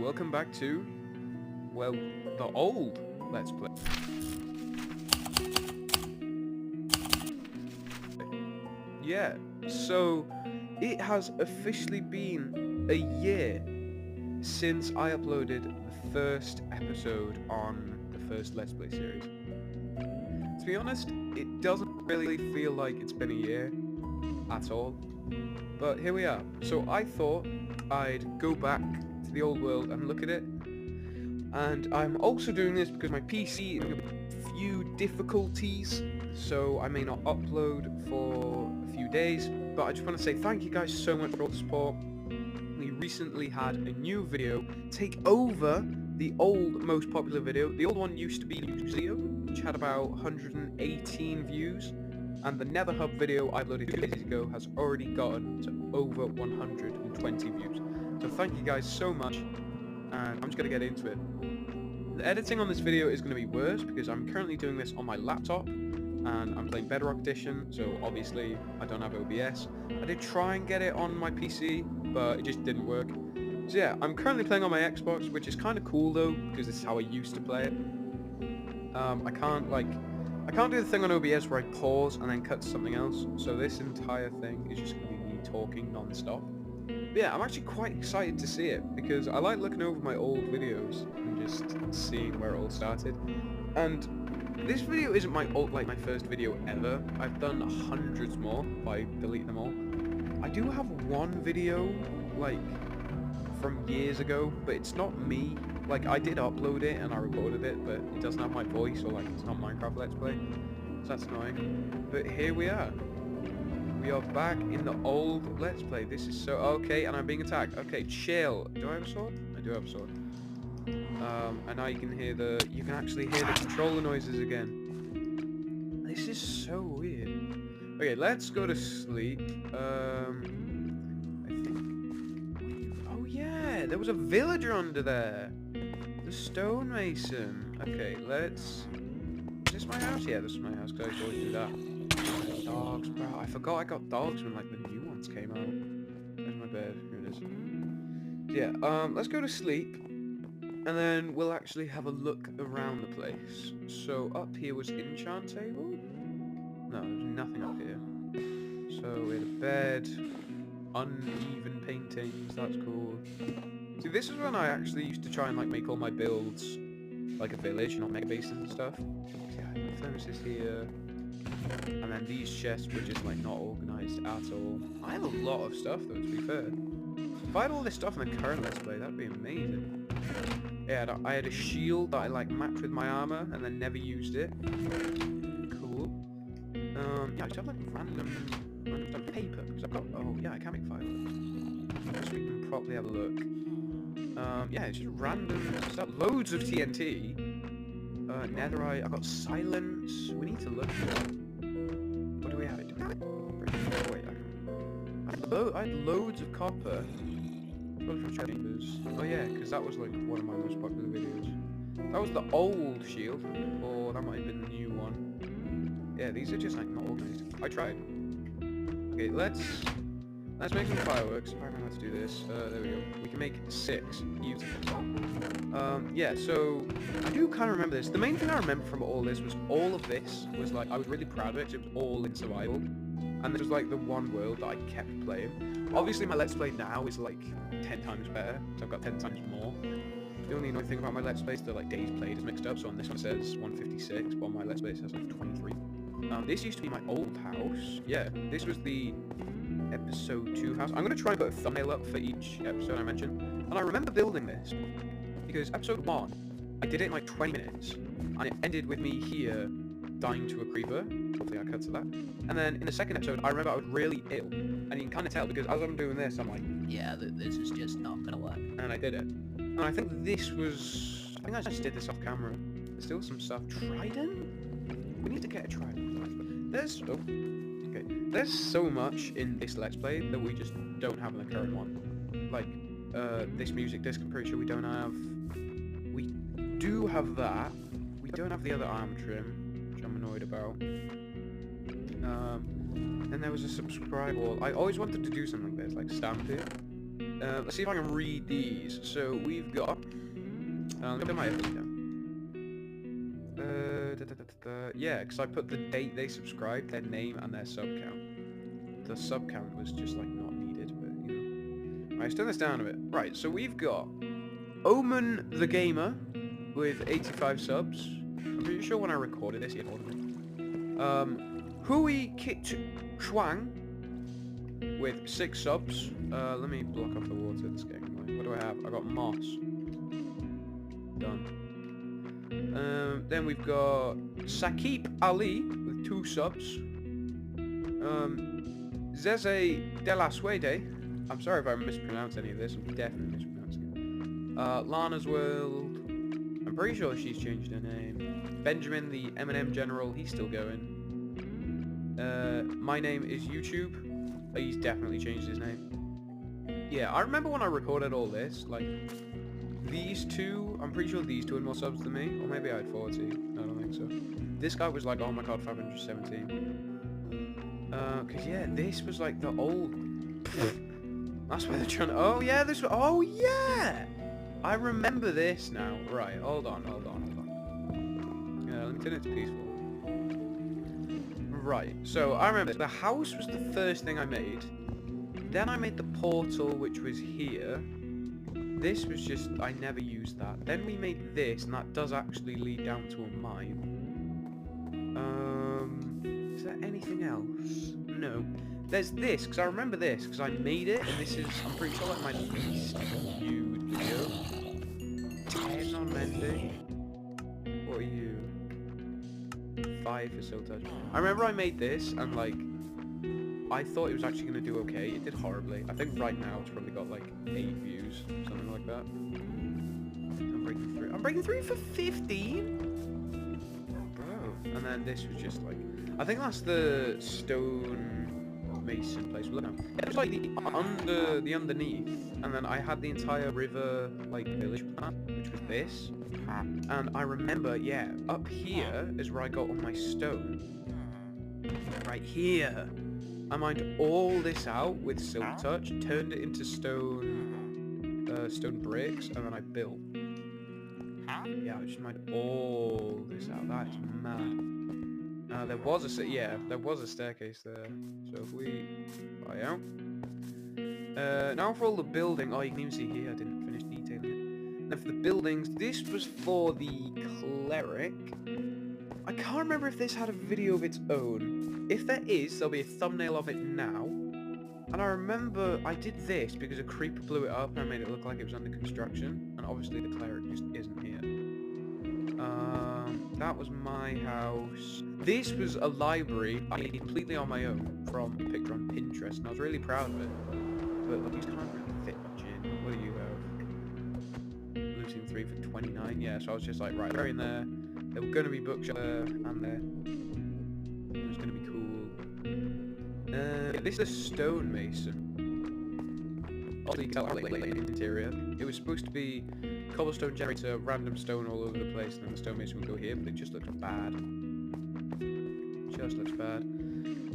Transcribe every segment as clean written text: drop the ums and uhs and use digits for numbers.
welcome back to, well, the old Let's Play. Yeah, so it has officially been a year since I uploaded the first episode on the first Let's Play series. To be honest, it doesn't really feel like it's been a year at all, but here we are. So I thought I'd go back to the old world and look at it, and I'm also doing this because my PC is a few difficulties, so I may not upload for a few days, but I just want to say thank you guys so much for all the support. We recently had a new video take over the old most popular video. The old one used to be Museum, which had about 118 views, and the Nether Hub video I uploaded 2 days ago has already gotten to over 120 views. So thank you guys so much, and I'm just going to get into it. The editing on this video is going to be worse because I'm currently doing this on my laptop, and I'm playing Bedrock Edition, so obviously I don't have OBS. I did try and get it on my PC, but it just didn't work. So yeah, I'm currently playing on my Xbox, which is kind of cool though, because this is how I used to play it. I can't do the thing on OBS where I pause and then cut to something else, so this entire thing is just going to be me talking non-stop. But yeah, I'm actually quite excited to see it, because I like looking over my old videos and just seeing where it all started. And this video isn't my first video ever. I've done hundreds more, but I delete them all. I do have one video, from years ago, but it's not me. I did upload it and I recorded it, but it doesn't have my voice, or it's not Minecraft Let's Play, so that's annoying. But here we are. We are back in the old Let's Play. This is so... Okay, and I'm being attacked. Okay, chill. Do I have a sword? I do have a sword. And now you can hear you can actually hear the controller noises again. This is so weird. Okay, let's go to sleep. I think... Oh yeah, there was a villager under there. The stonemason. Okay, let's... Is this my house? Yeah, this is my house, because I always do that. Dogs, bro. I forgot I got dogs when, the new ones came out. There's my bed. Here it is. Yeah, let's go to sleep. And then we'll actually have a look around the place. So up here was enchant table? No, there's nothing up here. So we had a bed, uneven paintings, that's cool. See, this is when I actually used to try and make all my builds like a village, not mega bases and stuff. Yeah, my furnace is here. And then these chests were just not organised at all. I have a lot of stuff though, to be fair. If I had all this stuff in the current Let's Play, that'd be amazing. Yeah, I had a shield that I matched with my armor and then never used it. Cool. Yeah, I just have random stuff. Paper, because I've got... Oh yeah, I can make fireworks. Just so we can properly have a look. Yeah, it's just random stuff. Loads of TNT. Netherite. I've got silence. We need to look for it. What do we have? Do we have it? Oh, wait, I had loads of copper. Oh yeah, because that was one of my most popular videos. That was the old shield, or that might have been the new one. Yeah, these are just not organized. I tried. Okay, let's make some fireworks. I don't know how to do this. There we go. We can make 6. Beautiful. Yeah, so I do kind of remember this. The main thing I remember from all this was all of this was I was really proud of it because it was all in survival. And this was the one world that I kept playing. Obviously my Let's Play now is 10 times better, so I've got 10 times more. The only annoying thing about my Let's Play is the days played is mixed up, so on this one it says 156, but on my Let's Play it says 23. This used to be my old house. Yeah, this was the episode 2 house. I'm going to try and put a thumbnail up for each episode I mentioned. And I remember building this, because episode 1, I did it in 20 minutes, and it ended with me here dying to a creeper. Hopefully I cut to that. And then in the second episode, I remember I was really ill. And you can kind of tell, because as I'm doing this, I'm yeah, this is just not going to work. And I did it. And I think this was... I think I just did this off camera. There's still some stuff. Trident? We need to get a trident. There's... Oh. Okay. There's so much in this Let's Play that we just don't have in the current one. This music disc, I'm pretty sure we don't have. We do have that. We don't have the other arm trim, which I'm annoyed about. Then there was a subscribe wall. I always wanted to do something like this, stamp it. Let's see if I can read these. So we've got... look at my episode down. Yeah, because I put the date they subscribed, their name, and their sub count. The sub count was just like not needed, but you know. Right, let's turn this down a bit. Right, so we've got Omen the Gamer with 85 subs. I'm pretty sure when I recorded this, he had more than me. Hui Kit Shuang with 6 subs. Let me block off the water. This game. What do I have? I got Moss. Done. Then we've got Sakib Ali with 2 subs. Zeze De La Suede. I'm sorry if I mispronounced any of this. I'm definitely mispronouncing it. Lana's World. I'm pretty sure she's changed her name. Benjamin, the M&M General. He's still going. My name is YouTube. He's definitely changed his name. Yeah, I remember when I recorded all this, like, these two, I'm pretty sure these two had more subs than me, or maybe I had 40, I don't think so. This guy was like, oh my god, 517. Cause yeah, this was like the old, that's where they're trying to, oh yeah, this was, oh yeah! I remember this now. Right, hold on. Yeah, let me turn it to peaceful. Right, so I remember the house was the first thing I made. Then I made the portal, which was here. This was just, I never used that. Then we made this, and that does actually lead down to a mine. Is there anything else? No. There's this, because I remember this, because I made it, and this is, I'm pretty sure, like my least viewed video. 10 on Mendy. What are you? 5 for Silk Touch. I remember I made this, and like, I thought it was actually going to do okay. It did horribly. I think right now it's probably got like 8 views, something like that. I'm breaking through. I'm breaking through for 15? Bro. And then this was just like, I think that's the stone mason place. Look now. It was like the underneath, and then I had the entire river like village plan, which was this. And I remember, yeah, up here is where I got all my stone. Right here. I mined all this out with Silk Touch, turned it into stone bricks, and then I built. Yeah, I just mined all this out. That is mad. There was a staircase there. So if we buy out. Now for all the building. Oh, you can even see here I didn't finish detailing it. Now for the buildings, this was for the cleric. I can't remember if this had a video of its own. If there is, there'll be a thumbnail of it now. And I remember I did this because a creeper blew it up and I made it look like it was under construction. And obviously the cleric just isn't here. That was my house. This was a library I made completely on my own from a picture on Pinterest, and I was really proud of it. But look, these can't really fit much in. What do you have? Looting 3 for 29. Yeah, so I was just like, right, they're in there. There were going to be bookshelf there and there. It was going to be cool. Yeah, this is a stonemason. Also, you can tell the interior. It was supposed to be cobblestone generator, random stone all over the place, and then the stonemason would go here, but it just looks bad. Just looks bad.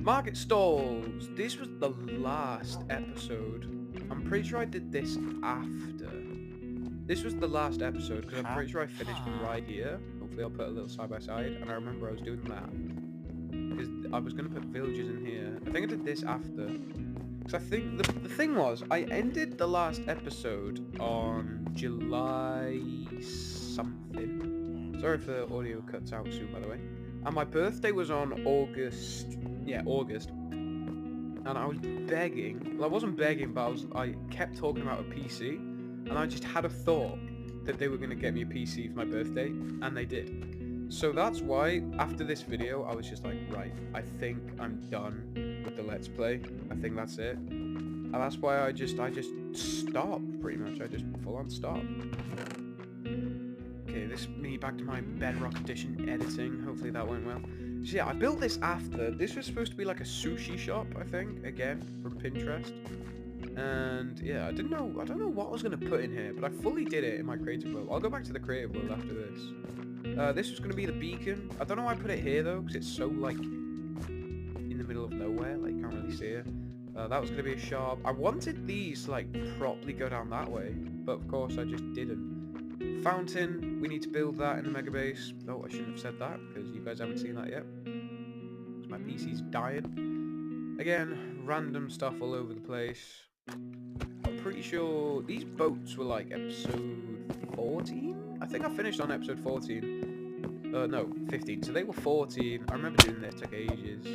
Market stalls. This was the last episode. I'm pretty sure I did this after. This was the last episode because I'm pretty sure I finished right here. Hopefully I'll put a little side by side. And I remember I was doing that because I was going to put villages in here. I think I did this after. Because I think the thing was, I ended the last episode on July something. Sorry if the audio cuts out soon, by the way. And my birthday was on August. Yeah, August. And I was begging. Well, I wasn't begging, but I kept talking about a PC. And I just had a thought that they were going to get me a PC for my birthday, and they did. So that's why, after this video, I was just like, right, I think I'm done with the Let's Play. I think that's it. And that's why I just stopped, pretty much. I just full-on stopped. Okay, this is me back to my Bedrock Edition editing. Hopefully that went well. So yeah, I built this after. This was supposed to be like a sushi shop, I think, again, from Pinterest. And yeah, I don't know what I was going to put in here, but I fully did it in my creative world. I'll go back to the creative world after this. This was going to be the beacon. I don't know why I put it here though, because it's so like in the middle of nowhere, like you can't really see it. That was going to be a shop. I wanted these to, like, properly go down that way, but of course I just didn't. Fountain, we need to build that in the mega base. Oh, I shouldn't have said that, because you guys haven't seen that yet. My PC's dying. Again, random stuff all over the place. I'm pretty sure these boats were like episode 14? I think I finished on episode 14. No, 15. So they were 14. I remember doing this, took ages.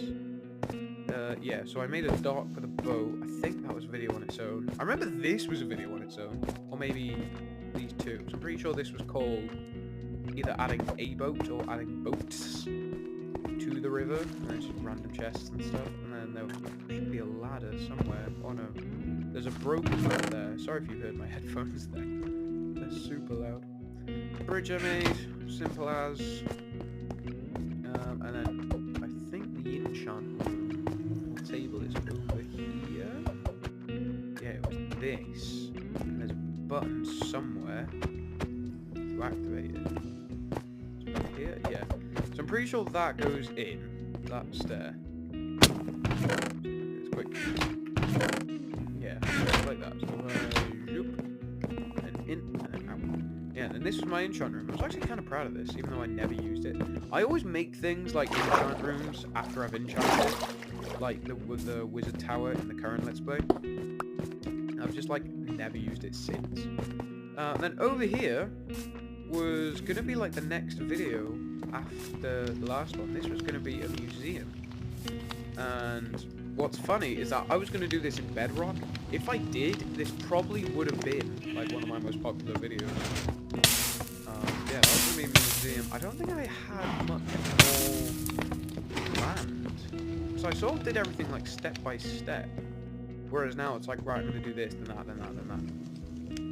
Yeah, so I made a dock with a boat. I think that was a video on its own. I remember this was a video on its own. Or maybe these two. So I'm pretty sure this was called either adding a boat or adding boats to the river. And there's random chests and stuff. And then there should be a ladder somewhere. Oh no. There's a broken ladder there. Sorry if you heard my headphones there. They're super loud. Bridge I made. Simple as. And then I think the enchant room table is over here. Yeah, it was this. And there's a button somewhere to activate it. It's back here? Yeah. So I'm pretty sure that goes in that stair. It's quick. Yeah, like that. So, and in and then out. Yeah, and this was my enchant room. I was actually kind of proud of this, even though I never used it. I always make things like enchant rooms after I've enchanted it, like the wizard tower in the current Let's Play. I've just like never used it since. Then over here was gonna be like the next video after the last one. This was gonna be a museum. And what's funny is that I was gonna do this in Bedrock. If I did, this probably would have been like one of my most popular videos. Yeah, that was gonna be a museum. I don't think I had much more planned. So I sort of did everything like step by step. Whereas now it's like, right, I'm gonna do this, then that, then that, then that.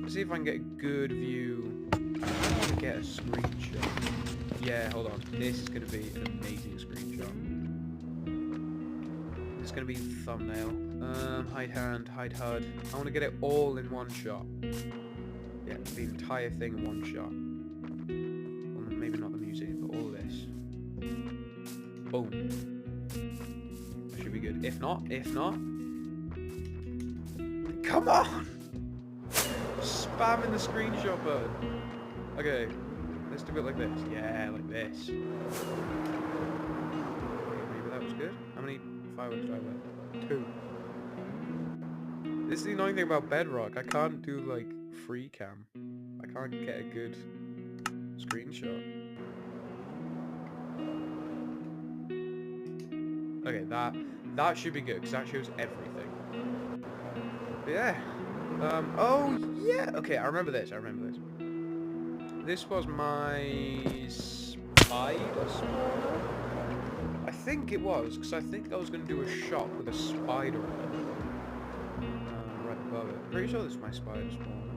Let's see if I can get a good view. I want to get a screenshot. Yeah, hold on. This is gonna be an amazing screenshot. It's gonna be the thumbnail. Hide hand, hide HUD. I want to get it all in one shot. Yeah, the entire thing in one shot. Well, maybe not the museum, but all this. Boom. That should be good. If not, come on! Spamming the screenshot button. Okay, let's do it like this. Yeah, like this. Okay, maybe that was good. How many fireworks do I wear? 2. This is the annoying thing about Bedrock. I can't do like free cam. I can't get a good screenshot. Okay, that should be good because that shows everything. But yeah. Oh yeah. Okay, I remember this. This was my spider spawner. I think it was because I think I was going to do a shop with a spider on it. Right above it. Pretty sure this is my spider spawner.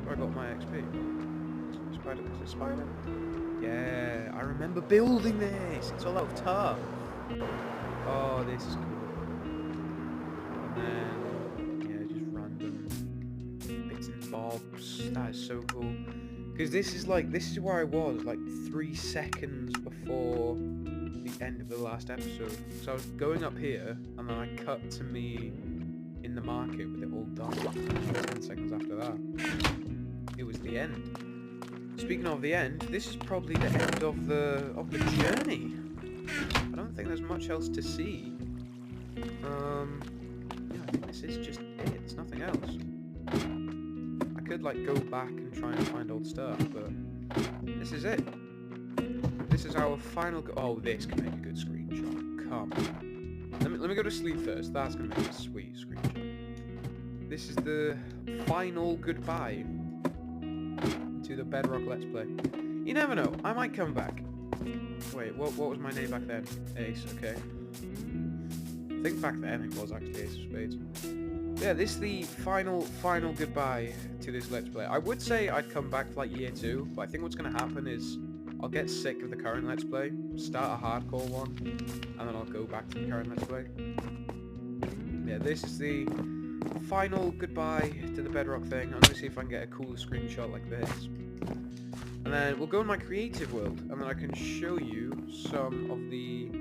Where I got my XP. Spider. Is it spider? Yeah, I remember building this. It's all out of tar. Oh, this is cool. And then, yeah, just random bits and bobs. That is so cool. Because this is where I was, like 3 seconds before the end of the last episode. So I was going up here, and then I cut to me in the market with it all done. 10 seconds after that, it was the end. Speaking of the end, this is probably the end of the journey. I don't think there's much else to see. Yeah, I think this is just it. There's nothing else. I could like go back and try and find old stuff, but this is it. This is our final. Oh, this can make a good screenshot. Come on. Let me go to sleep first. That's gonna make a sweet screenshot. This is the final goodbye to the Bedrock Let's Play. You never know. I might come back. Wait, what was my name back then? Ace, okay. I think back then it was actually Ace of Spades. Yeah, this is the final goodbye to this Let's Play. I would say I'd come back for like year 2, but I think what's going to happen is I'll get sick of the current Let's Play, start a hardcore one, and then I'll go back to the current Let's Play. Yeah, this is the final goodbye to the Bedrock thing. I'm going to see if I can get a cool screenshot like this. And then we'll go in my creative world, and then I can show you some of the